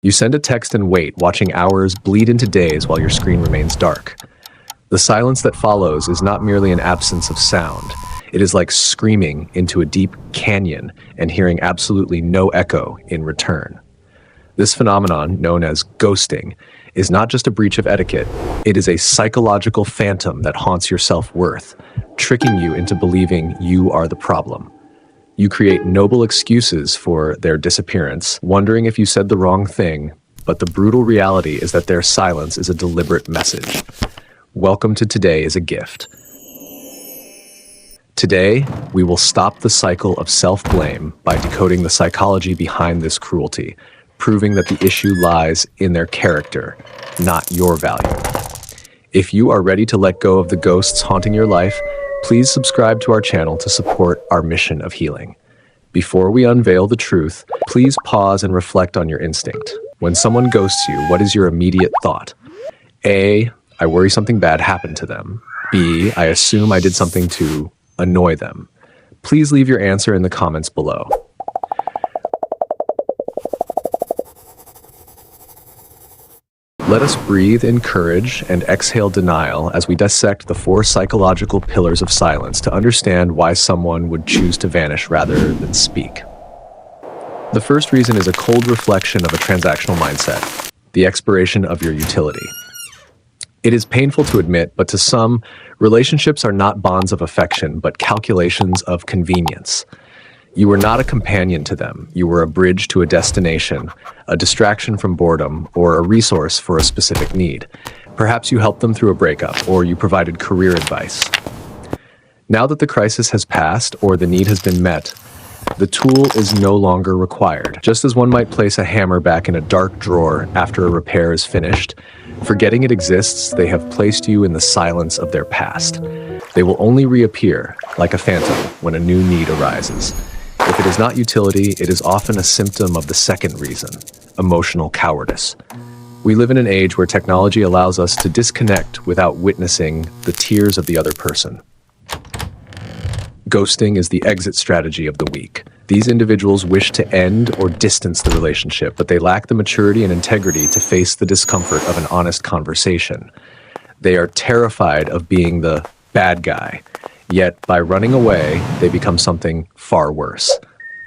You send a text and wait, watching hours bleed into days while your screen remains dark. The silence that follows is not merely an absence of sound. It is like screaming into a deep canyon and hearing absolutely no echo in return. This phenomenon, known as ghosting, is not just a breach of etiquette, it is a psychological phantom that haunts your self-worth, tricking you into believing you are the problem. You create noble excuses for their disappearance, wondering if you said the wrong thing, but the brutal reality is that their silence is a deliberate message. Welcome to Todayisagift. Today, we will stop the cycle of self-blame by decoding the psychology behind this cruelty, proving that the issue lies in their character, not your value. If you are ready to let go of the ghosts haunting your life, please subscribe to our channel to support our mission of healing. Before we unveil the truth, please pause and reflect on your instinct. When someone ghosts you, what is your immediate thought? A, I worry something bad happened to them. B, I assume I did something to annoy them. Please leave your answer in the comments below. Let us breathe in courage and exhale denial as we dissect the 4 psychological pillars of silence to understand why someone would choose to vanish rather than speak. The first reason is a cold reflection of a transactional mindset, the expiration of your utility. It is painful to admit, but to some, relationships are not bonds of affection, but calculations of convenience. You were not a companion to them. You were a bridge to a destination, a distraction from boredom, or a resource for a specific need. Perhaps you helped them through a breakup, or you provided career advice. Now that the crisis has passed, or the need has been met, the tool is no longer required. Just as one might place a hammer back in a dark drawer after a repair is finished, forgetting it exists, they have placed you in the silence of their past. They will only reappear, like a phantom, when a new need arises. If it is not utility, it is often a symptom of the second reason, emotional cowardice. We live in an age where technology allows us to disconnect without witnessing the tears of the other person. Ghosting is the exit strategy of the weak. These individuals wish to end or distance the relationship, but they lack the maturity and integrity to face the discomfort of an honest conversation. They are terrified of being the bad guy. Yet, by running away, they become something far worse.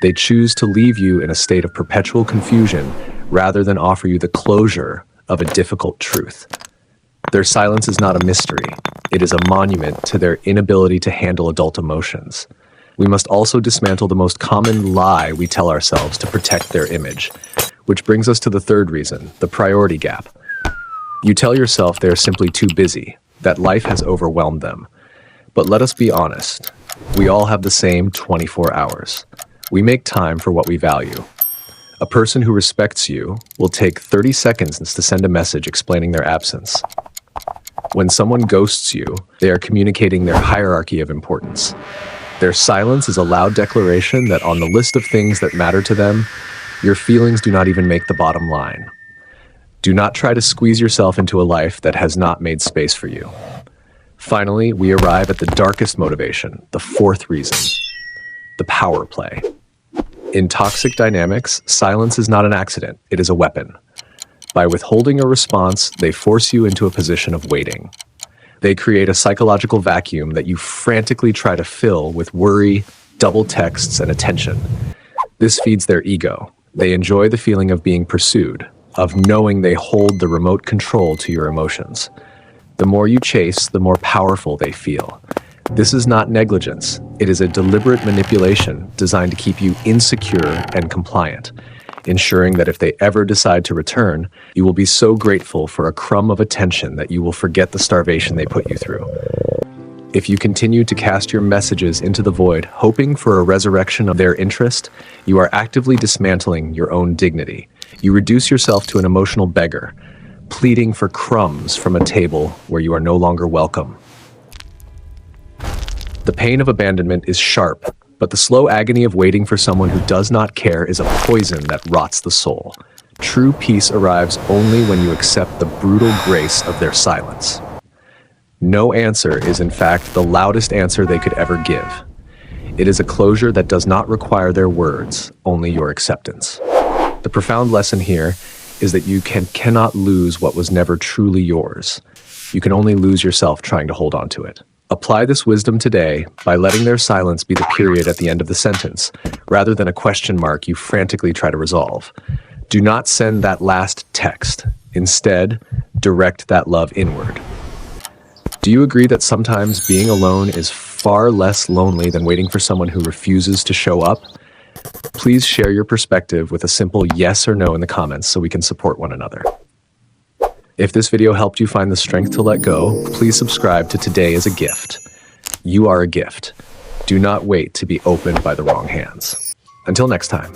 They choose to leave you in a state of perpetual confusion rather than offer you the closure of a difficult truth. Their silence is not a mystery. It is a monument to their inability to handle adult emotions. We must also dismantle the most common lie we tell ourselves to protect their image, which brings us to the third reason, the priority gap. You tell yourself they are simply too busy, that life has overwhelmed them. But let us be honest, we all have the same 24 hours. We make time for what we value. A person who respects you will take 30 seconds to send a message explaining their absence. When someone ghosts you, they are communicating their hierarchy of importance. Their silence is a loud declaration that on the list of things that matter to them, your feelings do not even make the bottom line. Do not try to squeeze yourself into a life that has not made space for you. Finally, we arrive at the darkest motivation, the 4th reason, the power play. In toxic dynamics, silence is not an accident, it is a weapon. By withholding a response, they force you into a position of waiting. They create a psychological vacuum that you frantically try to fill with worry, double texts, and attention. This feeds their ego. They enjoy the feeling of being pursued, of knowing they hold the remote control to your emotions. The more you chase, the more powerful they feel. This is not negligence. It is a deliberate manipulation designed to keep you insecure and compliant, ensuring that if they ever decide to return, you will be so grateful for a crumb of attention that you will forget the starvation they put you through. If you continue to cast your messages into the void, hoping for a resurrection of their interest, you are actively dismantling your own dignity. You reduce yourself to an emotional beggar, pleading for crumbs from a table where you are no longer welcome. The pain of abandonment is sharp, but the slow agony of waiting for someone who does not care is a poison that rots the soul. True peace arrives only when you accept the brutal grace of their silence. No answer is, in fact, the loudest answer they could ever give. It is a closure that does not require their words, only your acceptance. The profound lesson here is that you cannot lose what was never truly yours. You can only lose yourself trying to hold on to it. Apply this wisdom today by letting their silence be the period at the end of the sentence, rather than a question mark you frantically try to resolve. Do not send that last text. Instead, direct that love inward. Do you agree that sometimes being alone is far less lonely than waiting for someone who refuses to show up? Please share your perspective with a simple yes or no in the comments so we can support one another. If this video helped you find the strength to let go, please subscribe to Today is a Gift. You are a gift. Do not wait to be opened by the wrong hands. Until next time.